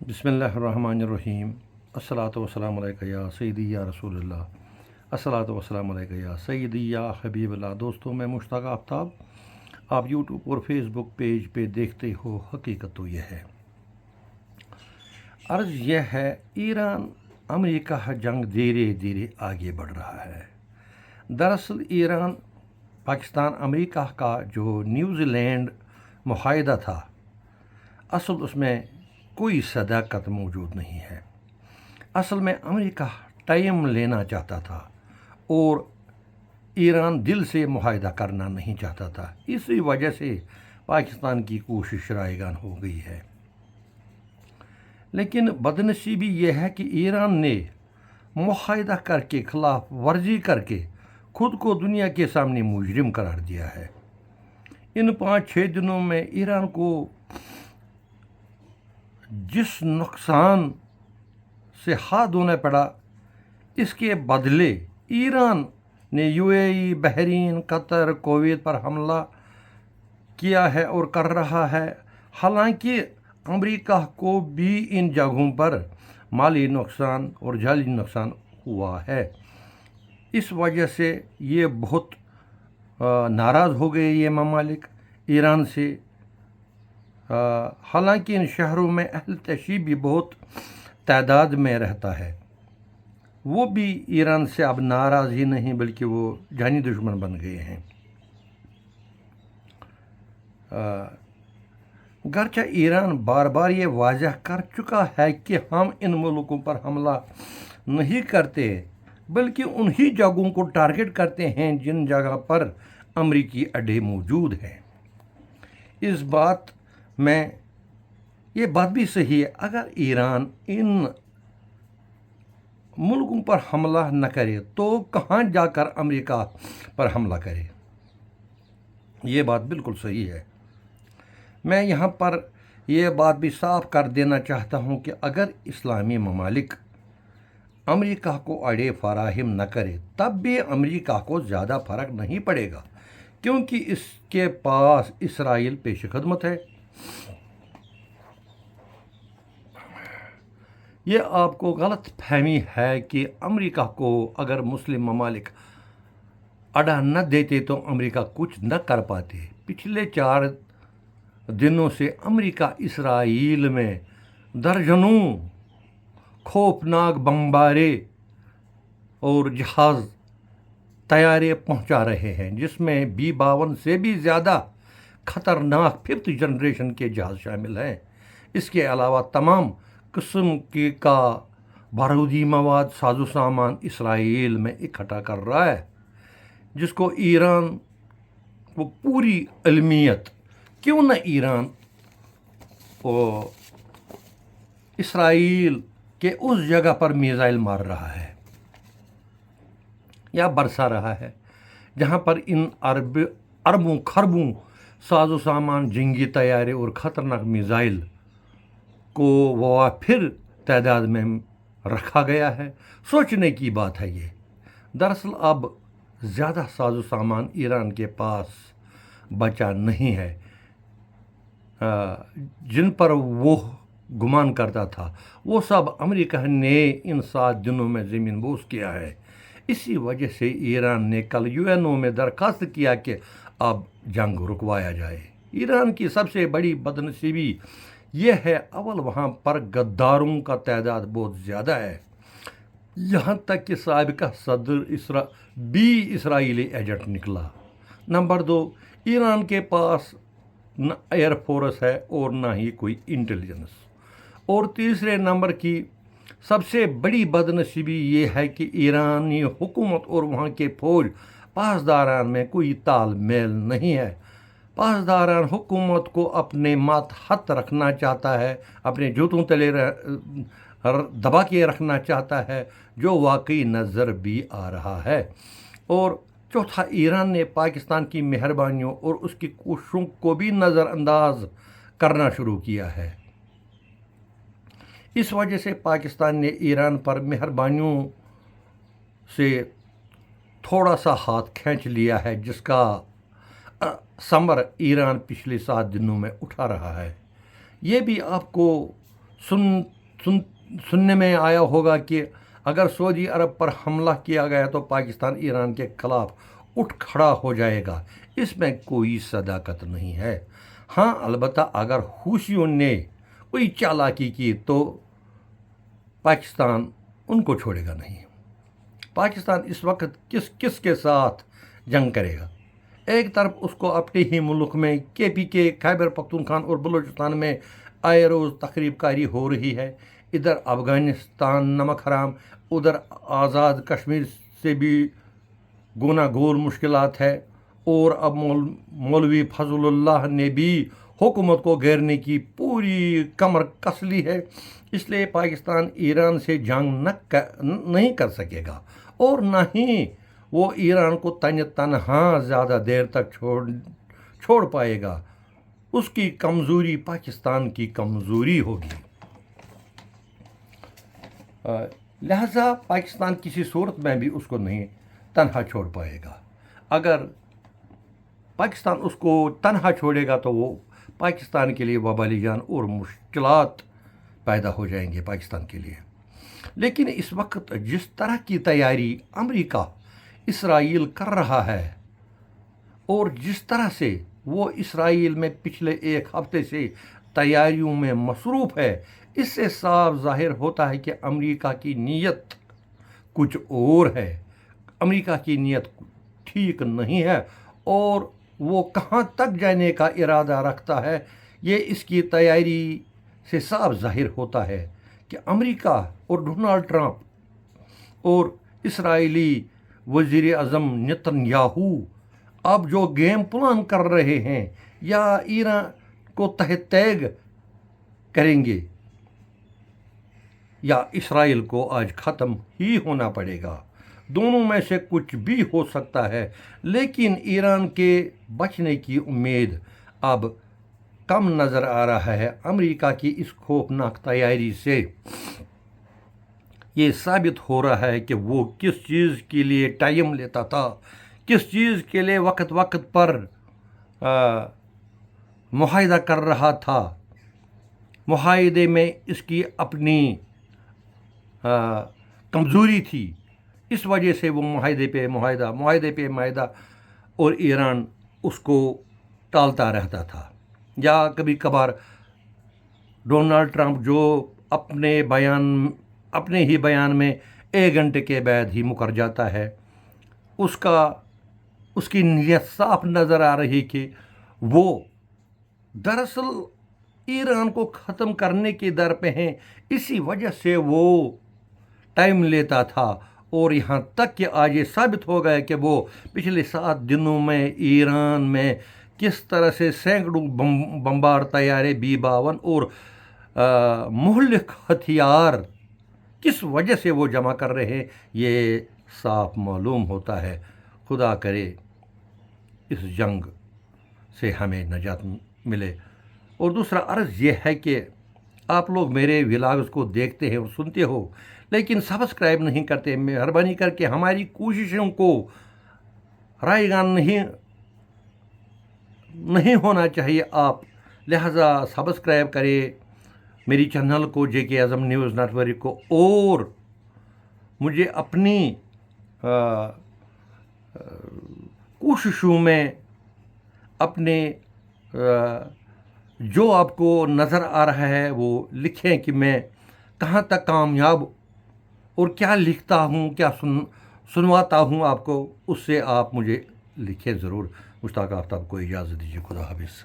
बिस्मिल्लाहिर रहमानिर रहीम। अस्सलातु वस्सलामु अलैका या सय्यदी या रसूल अल्लाह। अस्सलातु वस्सलामु अलैका या सय्यदी या हबीबल्लाह। दोस्तों, मैं मुश्ताक आफ्ताब, आप यूट्यूब और फेसबुक पेज पे देखते हो हकीकत तो यह है। अर्ज़ यह है, ईरान अमेरिका जंग धीरे धीरे आगे बढ़ रहा है। दरअसल ईरान पाकिस्तान अमेरिका का जो न्यूजीलैंड मुआहदा था, असल उसमें कोई सदाकत मौजूद नहीं है। असल में अमेरिका टाइम लेना चाहता था और ईरान दिल से मुआहदा करना नहीं चाहता था। इसी वजह से पाकिस्तान की कोशिश रायगान हो गई है। लेकिन बदनसीबी यह है कि ईरान ने मुआहदा करके खिलाफ वर्जी करके खुद को दुनिया के सामने मुजरिम करार दिया है। इन 5-6 दिनों में ईरान को जिस नुकसान से हाथ धोना पड़ा, इसके बदले ईरान ने यूएई, बहरीन, कतर, कुवैत पर हमला किया है और कर रहा है। हालांकि अमेरिका को भी इन जगहों पर माली नुकसान और जाली नुकसान हुआ है। इस वजह से ये बहुत नाराज़ हो गए ये ममालिक ईरान से। हालांकि इन शहरों में अहल तशीब भी बहुत तादाद में रहता है। वो भी ईरान से अब नाराज़ ही नहीं बल्कि वो जानी दुश्मन बन गए हैं। गरचा ईरान बार बार ये वाज़ह कर चुका है कि हम इन मुल्कों पर हमला नहीं करते बल्कि उन्हीं जगहों को टारगेट करते हैं जिन जगह पर अमरीकी अड्डे मौजूद हैं। इस बात में ये बात भी सही है, अगर ईरान इन मुल्कों पर हमला न करे तो कहाँ जाकर अमेरिका पर हमला करे। ये बात बिल्कुल सही है। मैं यहाँ पर यह बात भी साफ कर देना चाहता हूँ कि अगर इस्लामी ममालिक अमेरिका को अड्डे फराहम न करे तब भी अमेरिका को ज़्यादा फ़र्क नहीं पड़ेगा, क्योंकि इसके पास इसराइल पेश खदमत है। ये आपको गलत फहमी है कि अमेरिका को अगर मुस्लिम ममालिक अड्डा न देते तो अमेरिका कुछ न कर पाते। पिछले 4 दिनों से अमेरिका इसराइल में दर्जनों खौफनाक बमबारें और जहाज़ तैयारे पहुंचा रहे हैं, जिसमें B-52 से भी ज़्यादा ख़तरनाक 5th जनरेशन के जहाज़ शामिल हैं। इसके अलावा तमाम किस्म का बारूदी मवाद, साजो सामान इसराइल में इकट्ठा कर रहा है, जिसको ईरान को पूरी इल्मियत, क्यों न ईरान वो इसराइल के उस जगह पर मिसाइल मार रहा है या बरसा रहा है जहां पर इन अरबों खरबों साजो सामान, जंगी तैयारे और ख़तरनाक मिसाइल को फिर तादाद में रखा गया है। सोचने की बात है ये। दरअसल अब ज़्यादा साजो सामान ईरान के पास बचा नहीं है जिन पर वो गुमान करता था। वो सब अमेरिका ने इन 7 दिनों में ज़मीन बोस किया है। इसी वजह से ईरान ने कल यूएनओ में दरख्वास्त किया कि अब जंग रुकवाया जाए। ईरान की सबसे बड़ी बदनसीबी यह है, अव्वल वहाँ पर गद्दारों का तादाद बहुत ज़्यादा है। यहाँ तक कि साबिका सदर इसराइली एजेंट निकला। नंबर 2, ईरान के पास न एयरफोर्स है और ना ही कोई इंटेलिजेंस। और तीसरे नंबर की सबसे बड़ी बदनसीबी ये है कि ईरानी हुकूमत और वहाँ के फौज पासदारान में कोई तालमेल नहीं है। पासदारान हुकूमत को अपने मातहत रखना चाहता है, अपने जूतों तले दबा के रखना चाहता है, जो वाकई नज़र भी आ रहा है। और चौथा, ईरान ने पाकिस्तान की मेहरबानियों और उसकी कोशिशों को भी नज़रअंदाज करना शुरू किया है। इस वजह से पाकिस्तान ने ईरान पर मेहरबानियों से थोड़ा सा हाथ खींच लिया है, जिसका समर ईरान पिछले 7 दिनों में उठा रहा है। ये भी आपको سننے میں آیا ہوگا کہ اگر سعودی عرب پر حملہ کیا گیا تو پاکستان ایران کے خلاف اٹھ کھڑا ہو جائے گا۔ اس میں کوئی صداقت نہیں ہے۔ ہاں البتہ اگر حوثیوں نے کوئی چالاکی کی تو پاکستان ان کو چھوڑے گا نہیں۔ پاکستان اس وقت کس کے ساتھ جنگ کرے گا؟ ایک طرف اس کو اپنے ہی ملک میں KPK خیبر پختونخوا اور بلوچستان میں آئے روز تخریب کاری ہو رہی ہے۔ ادھر افغانستان نمک حرام، ادھر آزاد کشمیر سے بھی گونا گول مشکلات ہے، اور اب مولوی فضل اللہ نے بھی حکومت کو گھیرنے کی پوری کمر کس لی ہے۔ اس لیے پاکستان ایران سے جنگ نہیں کر سکے گا، اور نہ ہی وہ ایران کو تنہا زیادہ دیر تک چھوڑ پائے گا۔ اس کی کمزوری پاکستان کی کمزوری ہوگی۔ لہذا پاکستان کسی صورت میں بھی اس کو نہیں تنہا چھوڑ پائے گا۔ اگر پاکستان اس کو تنہا چھوڑے گا تو وہ پاکستان کے لیے وبالی جان اور مشکلات پیدا ہو جائیں گے پاکستان کے لیے۔ لیکن اس وقت جس طرح کی تیاری امریکہ اسرائیل کر رہا ہے، اور جس طرح سے وہ اسرائیل میں پچھلے ایک ہفتے سے تیاریوں میں مصروف ہے، اس سے صاف ظاہر ہوتا ہے کہ امریکہ کی نیت کچھ اور ہے۔ امریکہ کی نیت ٹھیک نہیں ہے، اور وہ کہاں تک جانے کا ارادہ رکھتا ہے یہ اس کی تیاری سے صاف ظاہر ہوتا ہے کہ امریکہ اور ڈونلڈ ٹرمپ اور اسرائیلی وزیر اعظم نتن یاہو اب جو گیم پلان کر رہے ہیں، یا ایران کو تحت تیگ کریں گے، یا اسرائیل کو آج ختم ہی ہونا پڑے گا۔ دونوں میں سے کچھ بھی ہو سکتا ہے، لیکن ایران کے بچنے کی امید اب کم نظر آ رہا ہے۔ امریکہ کی اس خوفناک تیاری سے یہ ثابت ہو رہا ہے کہ وہ کس چیز کے لیے ٹائم لیتا تھا، کس چیز کے لیے وقت پر معاہدہ کر رہا تھا۔ معاہدے میں اس کی اپنی کمزوری تھی، اس وجہ سے وہ معاہدے پہ معاہدہ اور ایران اس کو ٹالتا رہتا تھا۔ یا کبھی کبھار ڈونلڈ ٹرمپ جو اپنے ہی بیان میں 1 گھنٹے کے بعد ہی مکر جاتا ہے، اس کی نیت صاف نظر آ رہی کہ وہ دراصل ایران کو ختم کرنے کی در پہ ہیں، اسی وجہ سے وہ ٹائم لیتا تھا۔ اور یہاں تک کہ آج یہ ثابت ہو گیا کہ وہ پچھلے 7 دنوں میں ایران میں کس طرح سے سینکڑوں بمبار طیارے B-52 اور مہلک ہتھیار کس وجہ سے وہ جمع کر رہے ہیں، یہ صاف معلوم ہوتا ہے۔ خدا کرے اس جنگ سے ہمیں نجات ملے۔ اور دوسرا عرض یہ ہے کہ آپ لوگ میرے ولاگز کو دیکھتے ہیں اور سنتے ہو، لیکن سبسکرائب نہیں کرتے۔ مہربانی کر کے ہماری کوششوں کو رائے گان نہیں ہونا چاہیے آپ، لہذا سبسکرائب کرے میری چینل کو، JK اعظم نیوز نیٹ ورک کو، اور مجھے اپنی کوششوں میں اپنے جو آپ کو نظر آ رہا ہے وہ لکھیں کہ میں کہاں تک کامیاب اور کیا لکھتا ہوں، کیا سنواتا ہوں آپ کو، اس سے آپ مجھے لکھیں ضرور۔ مشتاق آفتاب کو اجازت دیجیے۔ خدا حافظ۔